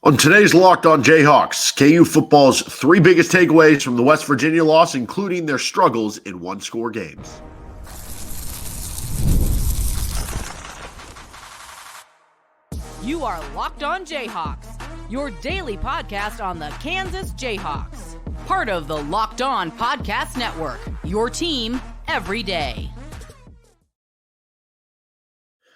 On today's Locked On Jayhawks, KU football's three biggest takeaways from the West Virginia loss, including their struggles in one-score games. You are Locked On Jayhawks, your daily podcast on the Kansas Jayhawks. Part of the Locked On Podcast Network, your team every day.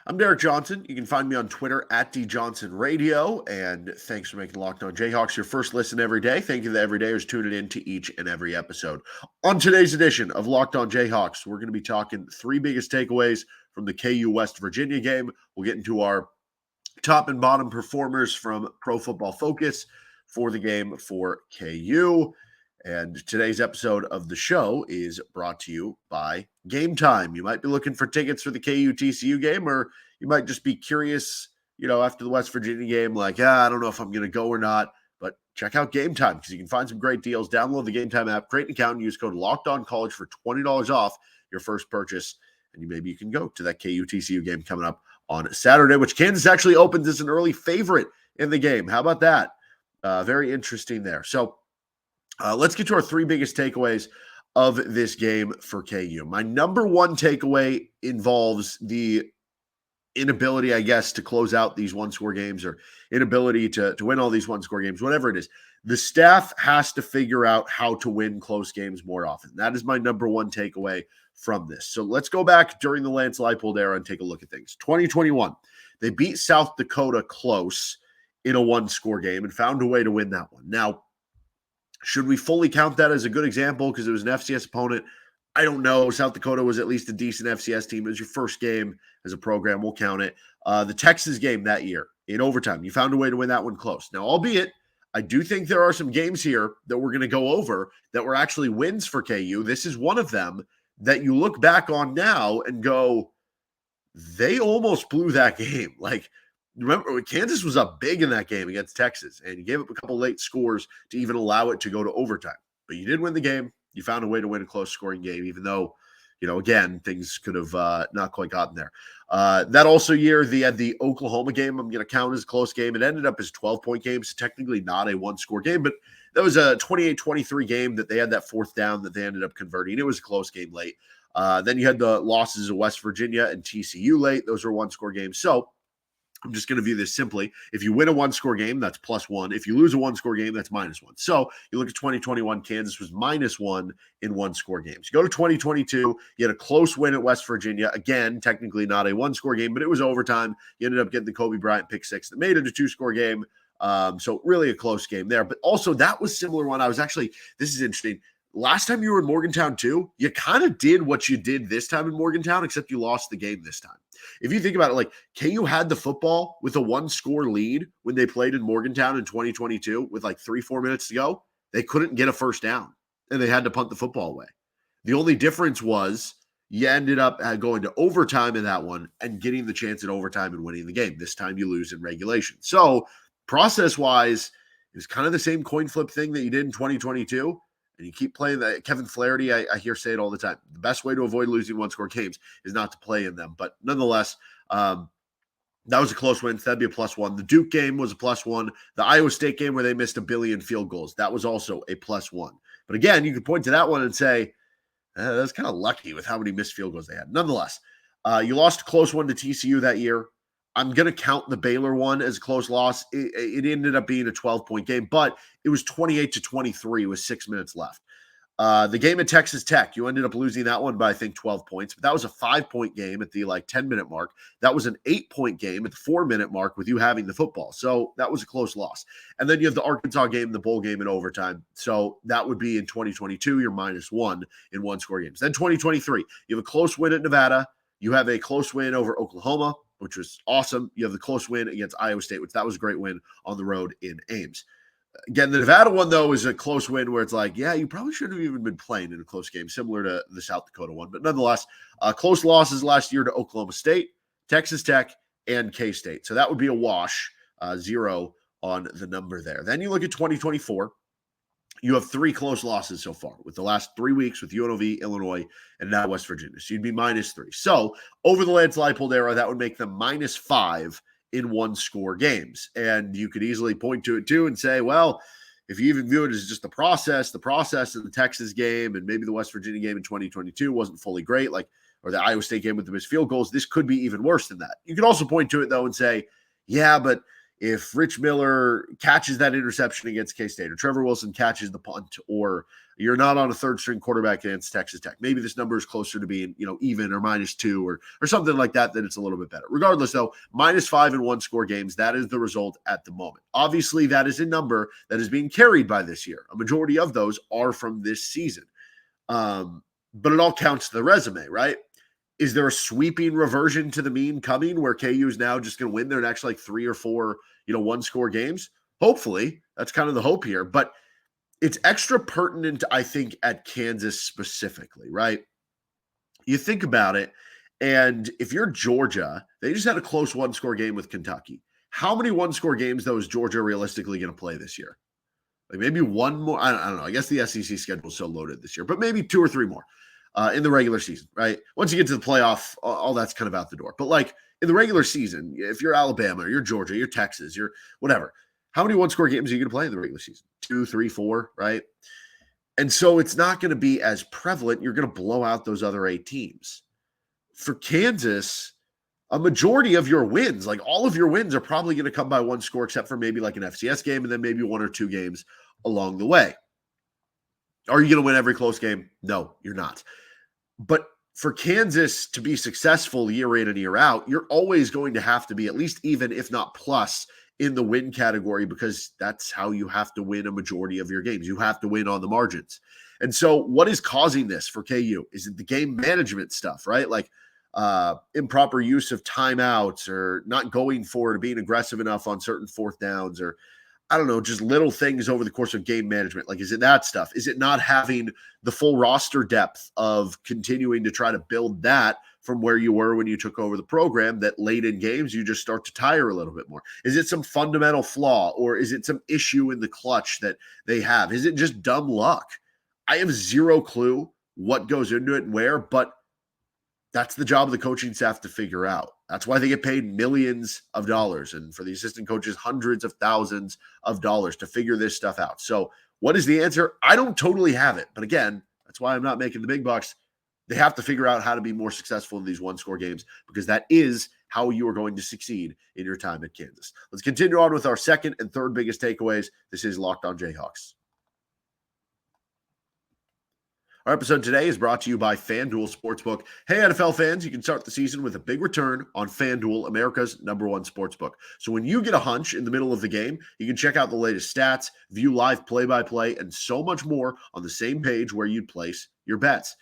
I'm Derek Johnson. You can find me on Twitter at DJohnsonRadio. And thanks for making Locked On Jayhawks your first listen every day. Thank you to the everydayers tuning in to each and every episode. On today's edition of Locked On Jayhawks, we're going to be talking three biggest takeaways from the KU West Virginia game. We'll get into our top and bottom performers from Pro Football Focus for the game for KU. And today's episode of the show is brought to you by Game Time. You might be looking for tickets for the KU-TCU game, or you might just be curious, after the West Virginia game, I don't know if I'm going to go or not. But check out Game Time because you can find some great deals. Download the Game Time app, create an account, and use code LOCKEDONCollege for $20 off your first purchase. And maybe you can go to that KU-TCU game coming up on Saturday, which Kansas actually opens as an early favorite in the game. How about that? Very interesting there. So let's get to our three biggest takeaways of this game for KU. My number one takeaway involves the inability, I guess, to close out these one-score games or inability to win all these one-score games, whatever it is. The staff has to figure out how to win close games more often. That is my number one takeaway from this. So let's go back during the Lance Leipold era and take a look at things. 2021, they beat South Dakota close in a one-score game and found a way to win that one. Now, should we fully count that as a good example because it was an FCS opponent? I don't know. South Dakota was at least a decent FCS team. It was your first game as a program. We'll count it. The Texas game that year in overtime, you found a way to win that one close. Now, albeit, I do think there are some games here that we're going to go over that were actually wins for KU. This is one of them that you look back on now and go, they almost blew that game. Remember, Kansas was up big in that game against Texas, and you gave up a couple late scores to even allow it to go to overtime. But you did win the game. You found a way to win a close-scoring game, even though, again, things could have not quite gotten there. That also year, they had the Oklahoma game. I'm going to count as a close game. It ended up as a 12-point game, so technically not a one-score game, but that was a 28-23 game that they had that fourth down that they ended up converting. It was a close game late. Then you had the losses of West Virginia and TCU late. Those were one-score games. So I'm just going to view this simply. If you win a one-score game, that's +1. If you lose a one-score game, that's -1. So you look at 2021, Kansas was -1 in one-score games. You go to 2022, you had a close win at West Virginia. Again, technically not a one-score game, but it was overtime. You ended up getting the Cobee Bryant pick six that made it a two-score game. So really a close game there. But also that was similar one. This is interesting. Last time you were in Morgantown too, you kind of did what you did this time in Morgantown, except you lost the game this time. If you think about it, KU had the football with a one-score lead when they played in Morgantown in 2022 with 3-4 minutes to go. They couldn't get a first down, and they had to punt the football away. The only difference was you ended up going to overtime in that one and getting the chance at overtime and winning the game. This time you lose in regulation. So process-wise, it was kind of the same coin flip thing that you did in 2022. And you keep playing that. Kevin Flaherty, I hear say it all the time. The best way to avoid losing one-score games is not to play in them. But nonetheless, that was a close win. So that'd be a +1. The Duke game was a +1. The Iowa State game where they missed 1 billion field goals, that was also a +1. But again, you could point to that one and say, that's kind of lucky with how many missed field goals they had. Nonetheless, you lost a close one to TCU that year. I'm going to count the Baylor one as a close loss. It ended up being a 12-point game, but it was 28-23 with 6 minutes left. The game at Texas Tech, you ended up losing that one by, I think, 12 points, but that was a 5-point game at the 10-minute mark. That was an 8-point game at the 4-minute mark with you having the football. So that was a close loss. And then you have the Arkansas game, the bowl game in overtime. So that would be in 2022, you're -1 in one-score games. Then 2023, you have a close win at Nevada. You have a close win over Oklahoma, which was awesome. You have the close win against Iowa State, which that was a great win on the road in Ames. Again, the Nevada one, though, is a close win where it's you probably shouldn't have even been playing in a close game, similar to the South Dakota one. But nonetheless, close losses last year to Oklahoma State, Texas Tech, and K-State. So that would be a wash, 0 on the number there. Then you look at 2024. You have 3 close losses so far with the last 3 weeks with UNLV, Illinois, and now West Virginia. So you'd be -3. So over the Lance Leipold era, that would make them -5 in one-score games. And you could easily point to it too and say, well, if you even view it as just the process of the Texas game and maybe the West Virginia game in 2022 wasn't fully great, like, or the Iowa State game with the missed field goals, this could be even worse than that. You could also point to it, though, and say, yeah, but if Rich Miller catches that interception against K-State, or Trevor Wilson catches the punt, or you're not on a third-string quarterback against Texas Tech, maybe this number is closer to being, even or -2 or something like that, then it's a little bit better. Regardless, though, -5 in one-score games, that is the result at the moment. Obviously, that is a number that is being carried by this year. A majority of those are from this season. But it all counts to the resume, right? Is there a sweeping reversion to the mean coming where KU is now just going to win their next 3 or 4, one-score games? Hopefully. That's kind of the hope here. But it's extra pertinent, I think, at Kansas specifically, right? You think about it, and if you're Georgia, they just had a close one-score game with Kentucky. How many one-score games, though, is Georgia realistically going to play this year? Maybe one more. I don't know. I guess the SEC schedule is so loaded this year, but maybe 2 or 3 more. In the regular season, right? Once you get to the playoff, all that's kind of out the door. But in the regular season, if you're Alabama, or you're Georgia, you're Texas, you're whatever, how many one-score games are you going to play in the regular season? 2, 3, 4, right? And so it's not going to be as prevalent. You're going to blow out those other 8 teams. For Kansas, a majority of your wins, all of your wins are probably going to come by one score, except for maybe an FCS game and then maybe 1 or 2 games along the way. Are you going to win every close game? No, you're not. But for Kansas to be successful year in and year out, you're always going to have to be at least even, if not plus, in the win category, because that's how you have to win a majority of your games. You have to win on the margins. And so what is causing this for KU? Is it the game management stuff, right? Improper use of timeouts, or not going for it, or being aggressive enough on certain fourth downs, or I don't know, just little things over the course of game management. Is it that stuff? Is it not having the full roster depth of continuing to try to build that from where you were when you took over the program, that late in games you just start to tire a little bit more? Is it some fundamental flaw, or is it some issue in the clutch that they have? Is it just dumb luck? I have zero clue what goes into it and where, but that's the job of the coaching staff to figure out. That's why they get paid millions of dollars, and for the assistant coaches, hundreds of thousands of dollars to figure this stuff out. So what is the answer? I don't totally have it. But again, that's why I'm not making the big bucks. They have to figure out how to be more successful in these one-score games, because that is how you are going to succeed in your time at Kansas. Let's continue on with our second and third biggest takeaways. This is Locked On Jayhawks. Our episode today is brought to you by FanDuel Sportsbook. Hey, NFL fans, you can start the season with a big return on FanDuel, America's #1 sportsbook. So when you get a hunch in the middle of the game, you can check out the latest stats, view live play-by-play, and so much more on the same page where you'd place your bets.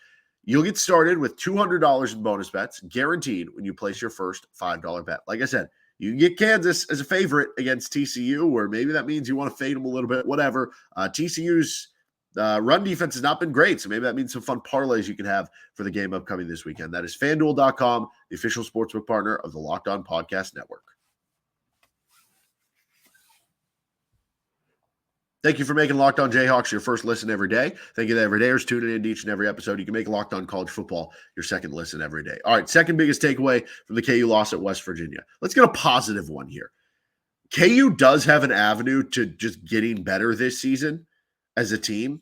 You'll get started with $200 in bonus bets, guaranteed, when you place your first $5 bet. Like I said, you can get Kansas as a favorite against TCU, or maybe that means you want to fade them a little bit, whatever. TCU's run defense has not been great, so maybe that means some fun parlays you can have for the game upcoming this weekend. That is FanDuel.com, the official sportsbook partner of the Locked On Podcast Network. Thank you for making Locked On Jayhawks your first listen every day. Thank you to everydayers tuning in to each and every episode. You can make Locked On College Football your second listen every day. All right, second biggest takeaway from the KU loss at West Virginia. Let's get a positive one here. KU does have an avenue to just getting better this season as a team.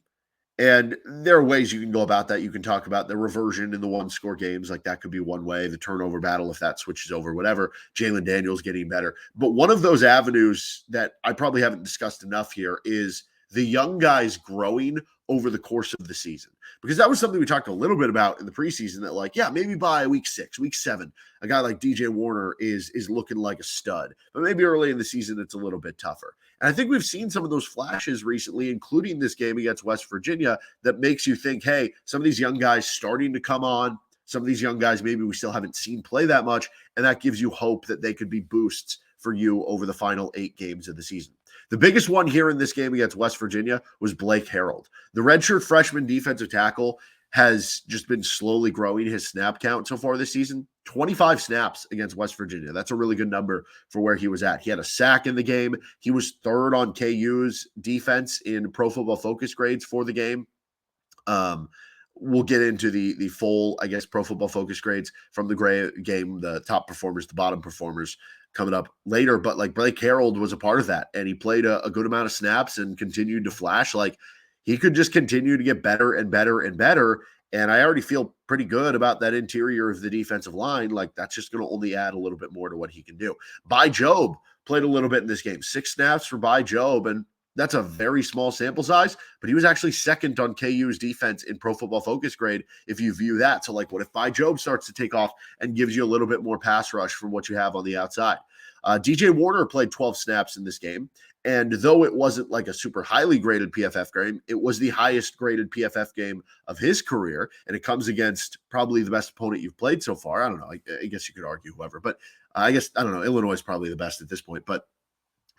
And there are ways you can go about that. You can talk about the reversion in the one-score games. That could be one way. The turnover battle, if that switches over, whatever. Jalen Daniels getting better. But one of those avenues that I probably haven't discussed enough here is the young guys growing over the course of the season. Because that was something we talked a little bit about in the preseason, that maybe by week 6, week 7, a guy like DJ Warner is looking like a stud. But maybe early in the season, it's a little bit tougher. And I think we've seen some of those flashes recently, including this game against West Virginia, that makes you think, hey, some of these young guys starting to come on. Some of these young guys maybe we still haven't seen play that much, and that gives you hope that they could be boosts for you over the final 8 games of the season. The biggest one here in this game against West Virginia was Blake Herold. The redshirt freshman defensive tackle has just been slowly growing his snap count so far this season. 25 snaps against West Virginia. That's a really good number for where he was at. He had a sack in the game. He was third on KU's defense in Pro Football Focus grades for the game. We'll get into the full, Pro Football Focus grades from the game, the top performers, the bottom performers coming up later, but like Blake Herold was a part of that, and he played a good amount of snaps and continued to flash. Like he could just continue to get better and better and better. And I already feel pretty good about that interior of the defensive line. Like that's just going to only add a little bit more to what he can do. Jobe played a little bit in this game, 6 snaps for Jobe, and that's a very small sample size, but he was actually second on KU's defense in Pro Football Focus grade if you view that. So like what if Jobe starts to take off and gives you a little bit more pass rush from what you have on the outside? DJ Warner played 12 snaps in this game. And though it wasn't like a super highly graded PFF game, it was the highest graded PFF game of his career. And it comes against probably the best opponent you've played so far. I don't know. I guess you could argue whoever, but I don't know. Illinois is probably the best at this point, but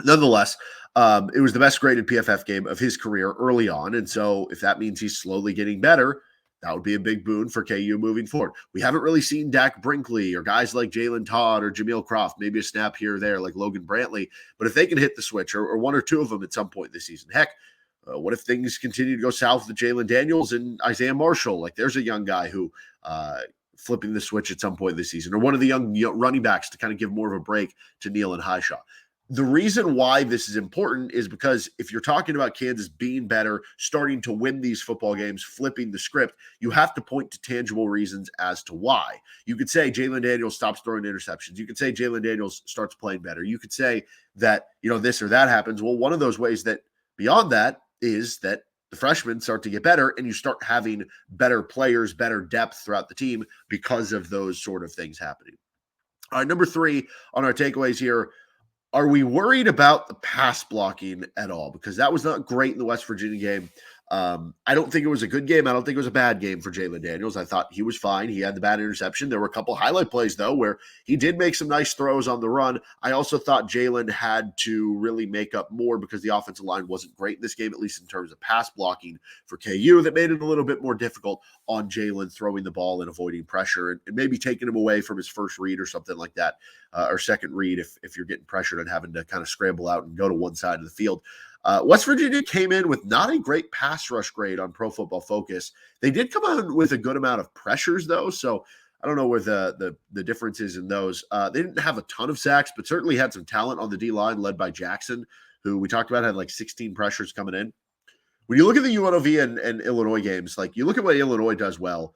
nonetheless, it was the best graded PFF game of his career early on. And so if that means he's slowly getting better, that would be a big boon for KU moving forward. We haven't really seen Dak Brinkley or guys like Jalen Todd or Jameel Croft, maybe a snap here or there like Logan Brantley. But if they can hit the switch or one or two of them at some point this season, heck, what if things continue to go south with Jalen Daniels and Isaiah Marshall? Like there's a young guy who flipping the switch at some point this season, or one of the young running backs to kind of give more of a break to Neal and Highshaw. The reason why this is important is because if you're talking about Kansas being better, starting to win these football games, flipping the script, you have to point to tangible reasons as to why. You could say Jalen Daniels stops throwing interceptions. You could say Jalen Daniels starts playing better. You could say that, this or that happens. Well, one of those ways that beyond that is that the freshmen start to get better and you start having better players, better depth throughout the team because of those sort of things happening. All right, number 3 on our takeaways here. Are we worried about the pass blocking at all? Because that was not great in the West Virginia game. I don't think it was a good game. I don't think it was a bad game for Jalen Daniels. I thought he was fine. He had the bad interception. There were a couple highlight plays, though, where he did make some nice throws on the run. I also thought Jalen had to really make up more because the offensive line wasn't great in this game, at least in terms of pass blocking for KU. That made it a little bit more difficult on Jalen throwing the ball and avoiding pressure and maybe taking him away from his first read or something like that, or second read if you're getting pressured and having to kind of scramble out and go to one side of the field. West Virginia came in with not a great pass rush grade on Pro Football Focus. They did come out with a good amount of pressures, though, so I don't know where the difference is in those. They didn't have a ton of sacks, but certainly had some talent on the D-line led by Jackson, who we talked about had like 16 pressures coming in. When you look at the UNLV and Illinois games, like you look at what Illinois does well,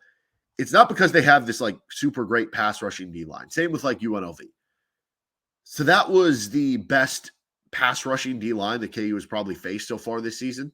it's not because they have this like super great pass rushing D-line. Same with like UNLV. So that was the best pass rushing D-line that KU has probably faced so far this season.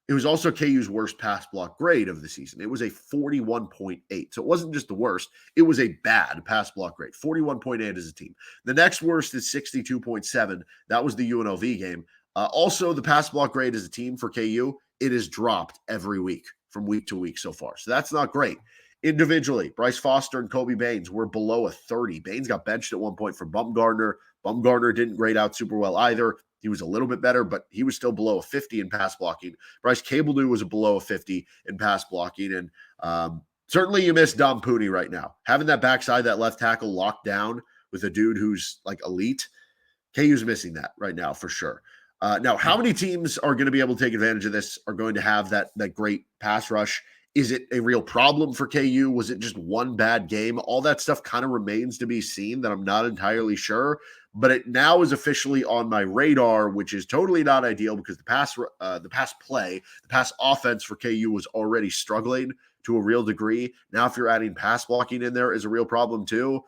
It was also KU's worst pass block grade of the season. It was a 41.8. So it wasn't just the worst. It was a bad pass block grade. 41.8 as a team. The next worst is 62.7. That was the UNLV game. Also, the pass block grade as a team for KU, it has dropped every week from week to week so far. So that's not great. Individually, Bryce Foster and Kobe Baines were below a 30. Baines got benched at one point for Bumgardner. Bumgardner didn't grade out super well either. He was a little bit better, but he was still below a 50 in pass blocking. Bryce Cabledew was below a 50 in pass blocking. And certainly you miss Dom Pooney right now. Having that backside, that left tackle locked down with a dude who's like elite, KU's missing that right now for sure. Now, how many teams are going to be able to take advantage of this, are going to have that great pass rush? Is it a real problem for KU? Was it just one bad game? All that stuff kind of remains to be seen, that I'm not entirely sure. But it now is officially on my radar, which is totally not ideal because the pass offense for KU was already struggling to a real degree. Now, if you're adding pass blocking in there is a real problem too.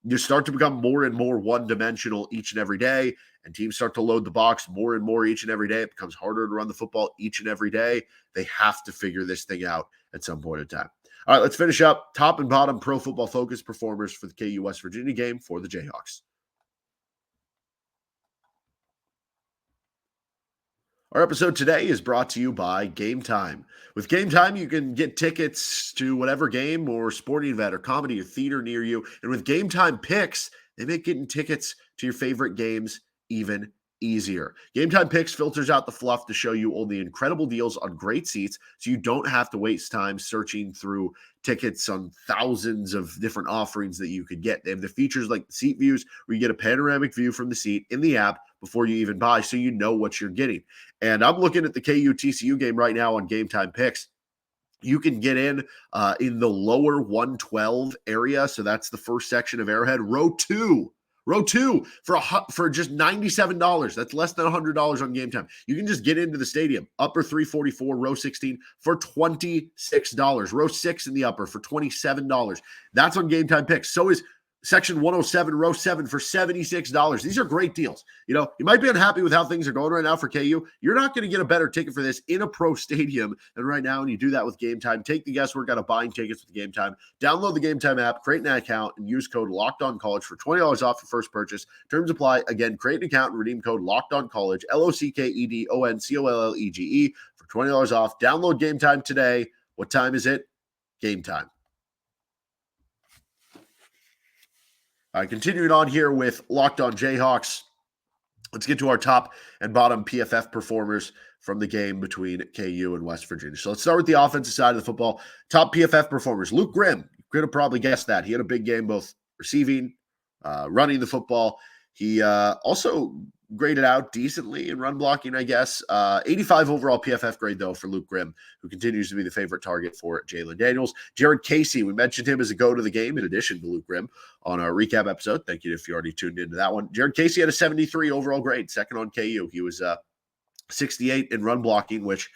You start to become more and more one-dimensional each and every day, and teams start to load the box more and more each and every day. It becomes harder to run the football each and every day. They have to figure this thing out at some point in time. All right, let's finish up top and bottom Pro Football Focus performers for the KU West Virginia game for the Jayhawks. Our episode today is brought to you by Game Time. With Game Time, you can get tickets to whatever game or sporting event or comedy or theater near you. And with Game Time picks, they make getting tickets to your favorite games even easier. Game Time Picks filters out the fluff to show you only incredible deals on great seats, so you don't have to waste time searching through tickets on thousands of different offerings that you could get. They have the features like the seat views, where you get a panoramic view from the seat in the app before you even buy, so you know what you're getting. And I'm looking at the KU TCU game right now on Game Time Picks. You can get in the lower 112 area, so that's the first section of Arrowhead. Row 2 Row 2 for just $97. That's less than $100 on Game Time. You can just get into the stadium. Upper 344, row 16 for $26. Row 6 in the upper for $27. That's on Game Time Picks. So is Section 107, row 7 for $76. These are great deals. You might be unhappy with how things are going right now for KU. You're not going to get a better ticket for this in a pro stadium than right now, and you do that with Game Time. Take the guesswork out of buying tickets with Game Time. Download the Game Time app, create an account, and use code LOCKEDONCollege for $20 off your first purchase. Terms apply. Again, create an account and redeem code LOCKEDONCollege, LOCKEDONCOLLEGE for $20 off. Download Game Time today. What time is it? Game time. All right, continuing on here with Locked On Jayhawks. Let's get to our top and bottom PFF performers from the game between KU and West Virginia. So let's start with the offensive side of the football. Top PFF performers. Luke Grimm. You could have probably guessed that. He had a big game, both receiving, running the football. He also graded out decently in run blocking, I guess. 85 overall PFF grade, though, for Luke Grimm, who continues to be the favorite target for Jalen Daniels. Jared Casey, we mentioned him as a go to the game in addition to Luke Grimm on our recap episode. Thank you if you already tuned into that one. Jared Casey had a 73 overall grade, second on KU. He was 68 in run blocking, which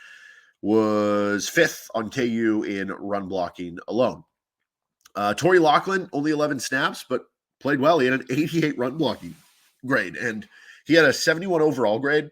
was fifth on KU in run blocking alone. Torrey Loughlin, only 11 snaps, but played well. He had an 88 run blocking grade, and he had a 71 overall grade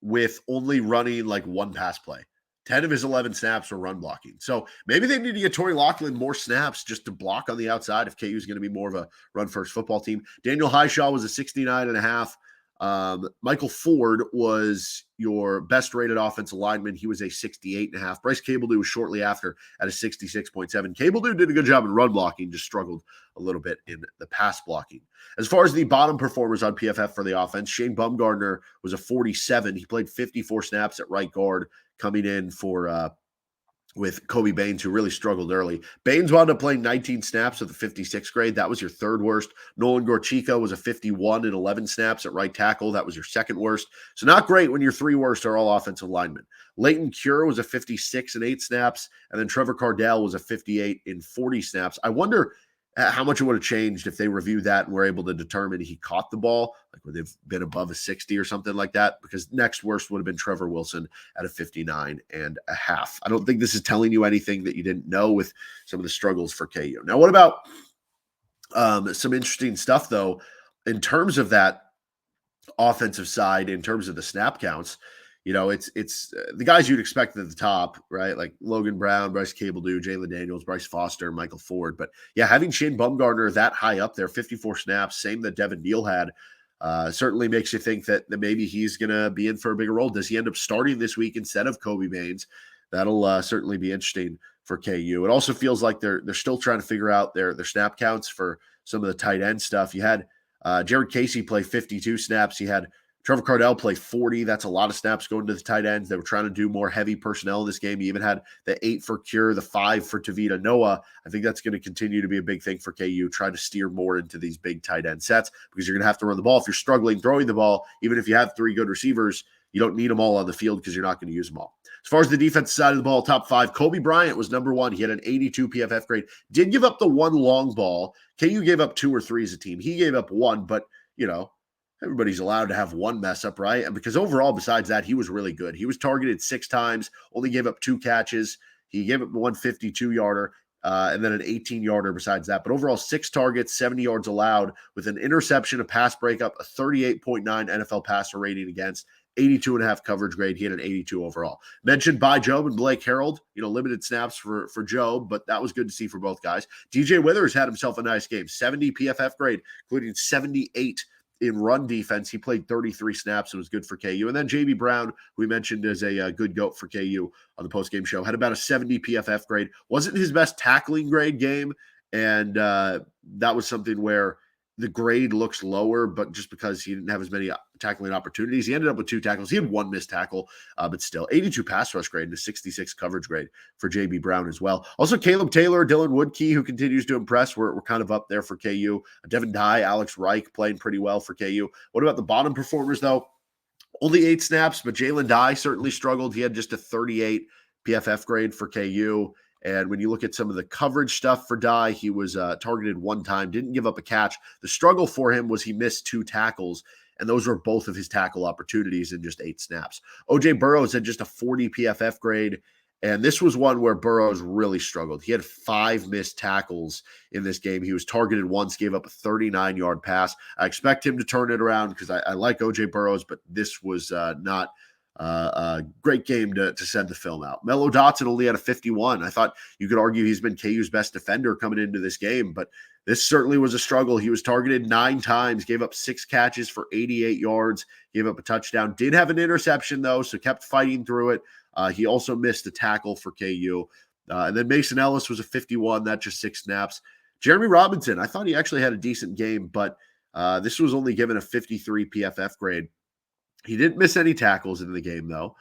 with only running like one pass play. 10 of his 11 snaps were run blocking. So maybe they need to get Torrey Loughlin more snaps just to block on the outside if KU is going to be more of a run-first football team. Daniel Highshaw was a 69.5. Michael Ford was your best-rated offensive lineman. He was a 68.5. Bryce Cabledew was shortly after at a 66.7. Cabledew did a good job in run blocking, just struggled a little bit in the pass blocking. As far as the bottom performers on PFF for the offense, Shane Bumgardner was a 47. He played 54 snaps at right guard, coming in for with Cobee Baines, who really struggled early. Baines wound up playing 19 snaps with a 56 grade. That was your third worst. Nolan Gorchico was a 51 in 11 snaps at right tackle. That was your second worst. So not great when your three worst are all offensive linemen. Leighton Cure was a 56 in 8 snaps, and then Trevor Cardell was a 58 in 40 snaps. I wonder how much it would have changed if they reviewed that and were able to determine he caught the ball, like would they've been above a 60 or something like that, because next worst would have been Trevor Wilson at a 59.5. I don't think this is telling you anything that you didn't know with some of the struggles for KU. Now, what about some interesting stuff, though, in terms of that offensive side, in terms of the snap counts? It's the guys you'd expect at the top, right? Like Logan Brown, Bryce Cabledew, Jalen Daniels, Bryce Foster, Michael Ford. But yeah, having Shane Bumgardner that high up there, 54 snaps, same that Devin Neal had, certainly makes you think that maybe he's going to be in for a bigger role. Does he end up starting this week instead of Cobee Baines? That'll certainly be interesting for KU. It also feels like they're still trying to figure out their snap counts for some of the tight end stuff. You had Jared Casey play 52 snaps. He had Trevor Cardell played 40. That's a lot of snaps going to the tight ends. They were trying to do more heavy personnel in this game. He even had the 8 for Cure, the 5 for Tavita Noah. I think that's going to continue to be a big thing for KU, trying to steer more into these big tight end sets, because you're going to have to run the ball. If you're struggling throwing the ball, even if you have 3 good receivers, you don't need them all on the field because you're not going to use them all. As far as the defensive side of the ball, top 5, Cobee Bryant was number 1. He had an 82 PFF grade. Did give up the 1 long ball. KU gave up 2 or 3 as a team. He gave up 1, but, everybody's allowed to have 1 mess up, right? And because overall, besides that, he was really good. He was targeted 6 times, only gave up 2 catches. He gave up 1 52-yarder and then an 18-yarder besides that. But overall, 6 targets, 70 yards allowed with an interception, a pass breakup, a 38.9 NFL passer rating against, 82.5 coverage grade. He had an 82 overall. Mentioned by Jobe and Blake Herold, limited snaps for Jobe, but that was good to see for both guys. DJ Withers had himself a nice game, 70 PFF grade, including 78 in run defense. He played 33 snaps and was good for KU. And then JB Brown, who we mentioned as a good GOAT for KU on the postgame show, had about a 70 PFF grade. Wasn't his best tackling grade game, and that was something where the grade looks lower, but just because he didn't have as many tackling opportunities, he ended up with 2 tackles. He had 1 missed tackle, but still 82 pass rush grade and a 66 coverage grade for JB Brown as well. Also, Caleb Taylor, Dylan Woodkey, who continues to impress. We're kind of up there for KU. Devin Dye, Alex Reich playing pretty well for KU. What about the bottom performers, though? Only 8 snaps, but Jalen Dye certainly struggled. He had just a 38 PFF grade for KU. And when you look at some of the coverage stuff for Dye, he was targeted one time, didn't give up a catch. The struggle for him was he missed 2 tackles, and those were both of his tackle opportunities in just 8 snaps. O.J. Burroughs had just a 40 PFF grade, and this was one where Burroughs really struggled. He had 5 missed tackles in this game. He was targeted once, gave up a 39-yard pass. I expect him to turn it around because I like O.J. Burroughs, but this was not a great game to send the film out. Mello Dotson only had a 51. I thought you could argue he's been KU's best defender coming into this game, but this certainly was a struggle. He was targeted 9 times, gave up 6 catches for 88 yards, gave up a touchdown. Did have an interception, though, so kept fighting through it. He also missed a tackle for KU. And then Mason Ellis was a 51. That's just 6 snaps. Jeremy Robinson, I thought he actually had a decent game, but this was only given a 53 PFF grade. He didn't miss any tackles in the game, though.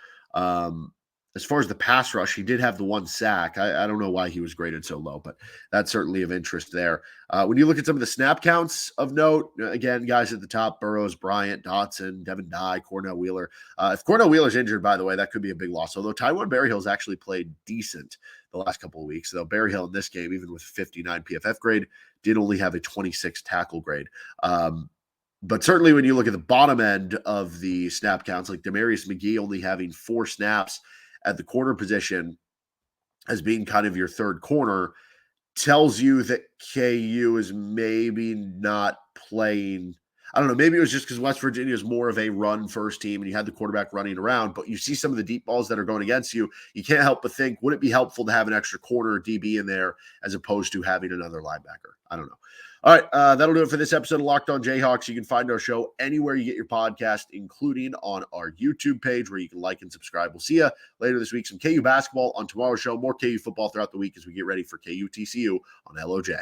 As far as the pass rush, he did have the 1 sack. I don't know why he was graded so low, but that's certainly of interest there. When you look at some of the snap counts of note, again, guys at the top, Burroughs, Bryant, Dotson, Devin Dye, Cornell Wheeler. If Cornell Wheeler's injured, by the way, that could be a big loss, although Taiwan Berryhill's actually played decent the last couple of weeks, though Berryhill in this game, even with 59 PFF grade, did only have a 26 tackle grade. But certainly when you look at the bottom end of the snap counts, like Demarius McGee only having 4 snaps at the corner position as being kind of your third corner, tells you that KU is maybe not playing. I don't know, maybe it was just because West Virginia is more of a run-first team and you had the quarterback running around, but you see some of the deep balls that are going against you, you can't help but think, would it be helpful to have an extra corner or DB in there as opposed to having another linebacker? I don't know. All right, that'll do it for this episode of Locked On Jayhawks. You can find our show anywhere you get your podcast, including on our YouTube page where you can like and subscribe. We'll see you later this week. Some KU basketball on tomorrow's show, more KU football throughout the week as we get ready for KU TCU on LOJ.